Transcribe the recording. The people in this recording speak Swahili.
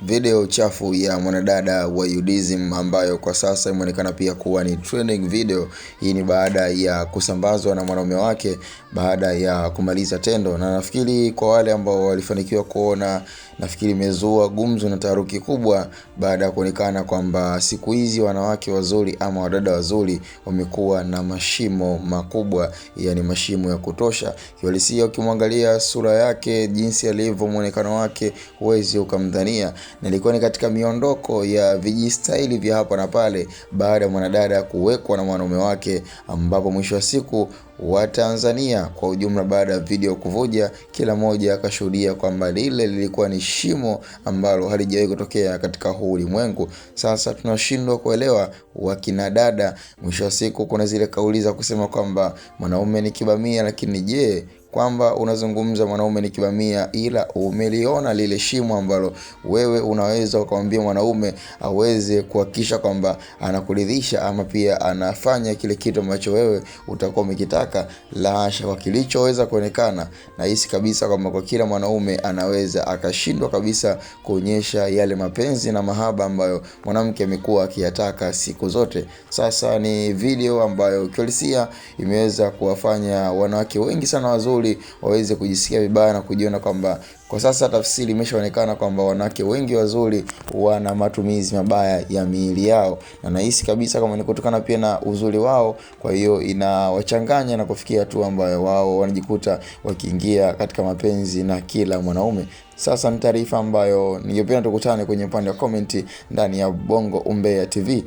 Video chafu ya mwanadada wa UDSM ambayo kwa sasa imeonekana pia kuwa ni trending video. Hii ni baada ya kusambazwa na mwanaume wake baada ya kumaliza tendo, na nafikiri kwa wale ambao walifanikiwa kuona, nafikiri imezua gumzo na taharuki kubwa baada ya kuonekana kwamba siku hizi wanawake wazuri ama wadada wazuri wamekuwa na mashimo makubwa, yani mashimo ya kutosha. Kiuhalisia ukimwangalia sura yake, jinsi alivyo, muonekano wake, huwezi ukamdhania. Na ilikuwa ni katika miondoko ya vijistaili vya hapa na pale baada ya mwanadada kuwekwa na mwanaume wake, ambapo mwisho wa siku wa Tanzania kwa ujumla, baada ya video kuvuja, kila mmoja akashuhudia kwamba lile lilikuwa ni shimo ambalo halijawahi kutokea katika huu ulimwengu. Sasa tunashindwa kuelewa wakina dada, mwisho wa siku kuna zile kauli za kusema kwamba mwanaume ni kibamia, lakini je, kwamba unazungumza mwanaume ni kibamia ila umeliona lile shimo ambalo wewe unaweza ukamwambia mwanaume aweze kuhakikisha kwamba anakuridhisha ama pia anafanya kile kitu ambacho wewe utakuwa umekitaka? La hasha. Kwa kilichoweza kuonekana, na hisi kabisa kwamba kwa kila mwanaume anaweza akashindwa kabisa kuonyesha yale mapenzi na mahaba ambayo mwanamke amekuwa akiyataka siku zote. Sasa ni video ambayo kiuhalisia imeweza kuwafanya wanawake wengi sana wazuri waweze kujisikia vibaya na kujiona kwamba kwa sasa tafsiri imeshaonekana kwamba wanawake wengi wazuri wana matumizi mabaya ya miili yao, na nahisi kabisa kama ni kutokana pia na uzuri wao. Kwa hiyo inawachanganya na kufikia tu ambayo wao wanajikuta wakiingia katika mapenzi na kila mwanaume. Sasa ni taarifa ambayo ningependa tukutane kwenye upande wa comment ndani ya Bongo Umbea TV.